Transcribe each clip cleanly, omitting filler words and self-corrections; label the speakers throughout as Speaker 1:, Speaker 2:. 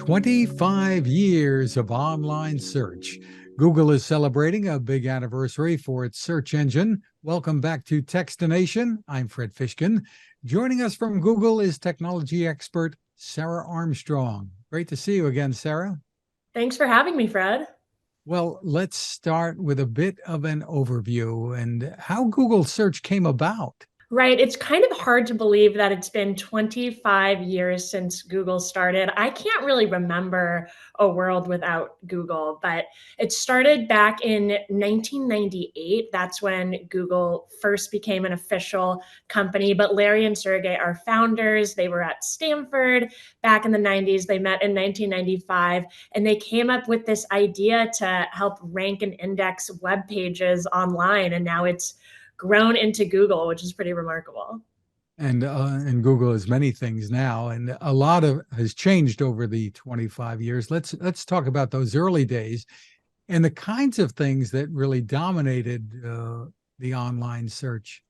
Speaker 1: 25 years of online search. Google is celebrating a big anniversary for its search engine. Welcome back to Techstination. I'm Fred Fishkin. Joining us from Google is technology expert Sarah Armstrong. Great to see you again, Sarah.
Speaker 2: Thanks for having me, Fred.
Speaker 1: Well, let's start with a bit of an overview and how Google search came about.
Speaker 2: Right. It's kind of hard to believe that it's been 25 years since Google started. I can't really remember a world without Google, but it started back in 1998. That's when Google first became an official company. But Larry and Sergey are founders. They were at Stanford back in the 90s. They met in 1995, and they came up with this idea to help rank and index web pages online. And now it's grown into Google, which is pretty remarkable.
Speaker 1: And Google is many things now, and a lot of has changed over the 25 years. Let's talk about those early days and the kinds of things that really dominated the online search.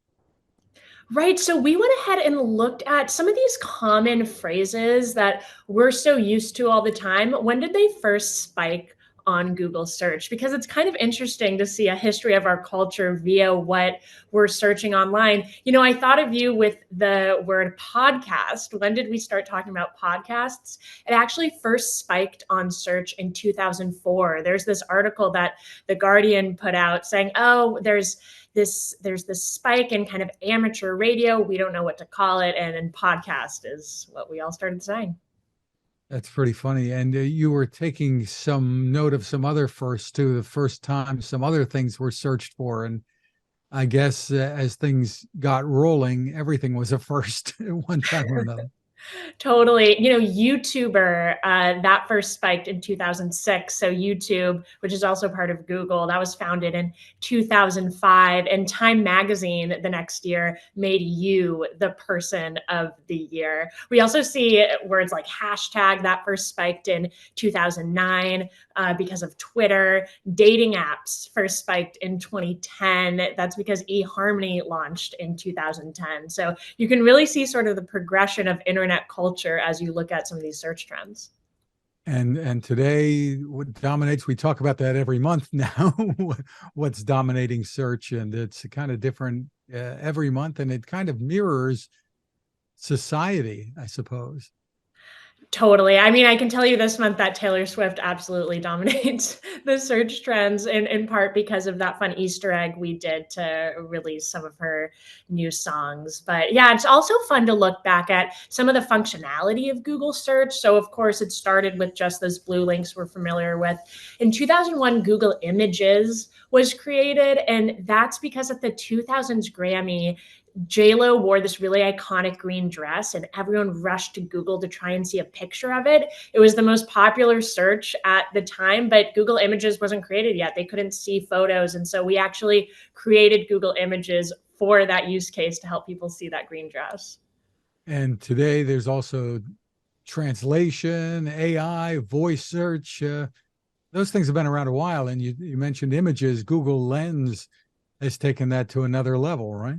Speaker 2: Right. So we went ahead and looked at some of these common phrases that we're so used to all the time. When did they first spike on Google search? Because it's kind of interesting to see a history of our culture via what we're searching online. You know, I thought of you with the word podcast. When did we start talking about podcasts? It actually first spiked on search in 2004. There's this article that The Guardian put out saying, oh, there's this spike in kind of amateur radio. We don't know what to call it. And then podcast is what we all started saying.
Speaker 1: That's pretty funny. And you were taking some note of some other firsts too, the first time some other things were searched for. And I guess as things got rolling, everything was a first at one time or another.
Speaker 2: Totally. You know, YouTuber, that first spiked in 2006. So YouTube, which is also part of Google, that was founded in 2005. And Time Magazine the next year made you the person of the year. We also see words like hashtag that first spiked in 2009 because of Twitter. Dating apps first spiked in 2010. That's because eHarmony launched in 2010. So you can really see sort of the progression of internet culture as you look at some of these search trends.
Speaker 1: And today, what dominates? We talk about that every month now. What's dominating search, and it's kind of different every month, and it kind of mirrors society, I suppose.
Speaker 2: Totally. I mean, I can tell you this month that Taylor Swift absolutely dominates the search trends in part because of that fun Easter egg we did to release some of her new songs. But yeah, it's also fun to look back at some of the functionality of Google search. So of course it started with just those blue links we're familiar with. In 2001, Google Images was created, and that's because at the 2000s Grammy, J-Lo wore this really iconic green dress, and everyone rushed to Google to try and see a picture of it. It was the most popular search at the time, but Google Images wasn't created yet. They couldn't see photos. And so we actually created Google Images for that use case to help people see that green dress.
Speaker 1: And today, there's also translation, AI, voice search. Those things have been around a while. And you mentioned images. Google Lens has taken that to another level, right?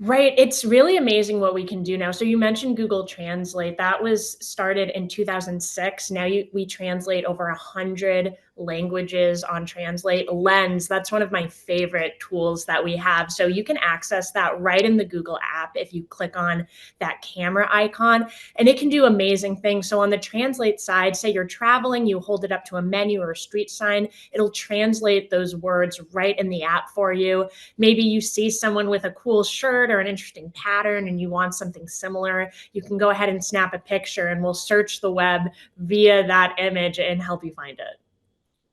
Speaker 2: Right. It's really amazing what we can do now. So you mentioned Google Translate. That was started in 2006. Now we translate over 100 languages on Translate. Lens, that's one of my favorite tools that we have. So you can access that right in the Google app if you click on that camera icon, and it can do amazing things. So on the Translate side, say you're traveling, you hold it up to a menu or a street sign, it'll translate those words right in the app for you. Maybe you see someone with a cool shirt or an interesting pattern and you want something similar, you can go ahead and snap a picture and we'll search the web via that image and help you find it.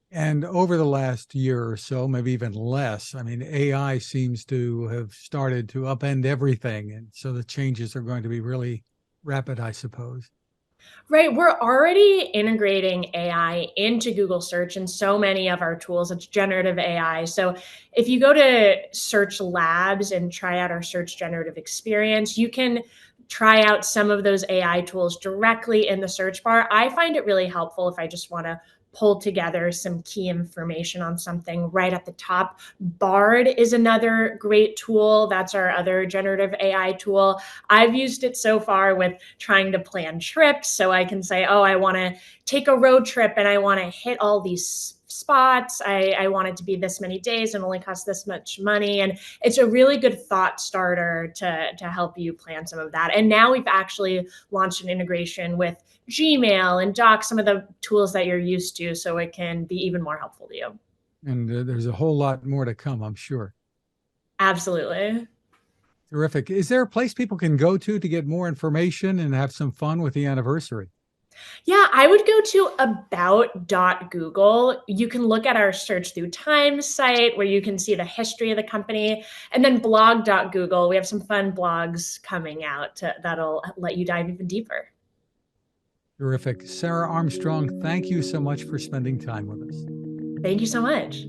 Speaker 1: And over the last year or so, maybe even less, I mean, AI seems to have started to upend everything. And so the changes are going to be really rapid, I suppose.
Speaker 2: Right. We're already integrating AI into Google Search and so many of our tools. It's generative AI. So if you go to Search Labs and try out our search generative experience, you can try out some of those AI tools directly in the search bar. I find it really helpful if I just want to pull together some key information on something right at the top. Bard is another great tool. That's our other generative AI tool. I've used it so far with trying to plan trips. So I can say, oh, I want to take a road trip and I want to hit all these spots. I want it to be this many days and only cost this much money. And it's a really good thought starter to help you plan some of that. And now we've actually launched an integration with Gmail and Docs, some of the tools that you're used to, so it can be even more helpful to you.
Speaker 1: And there's a whole lot more to come, I'm sure.
Speaker 2: Absolutely.
Speaker 1: Terrific. Is there a place people can go to get more information and have some fun with the anniversary?
Speaker 2: Yeah, I would go to about.google. You can look at our search through time site where you can see the history of the company. And then blog.google, we have some fun blogs coming out that'll let you dive even deeper.
Speaker 1: Terrific. Sarah Armstrong, thank you so much for spending time with us.
Speaker 2: Thank you so much.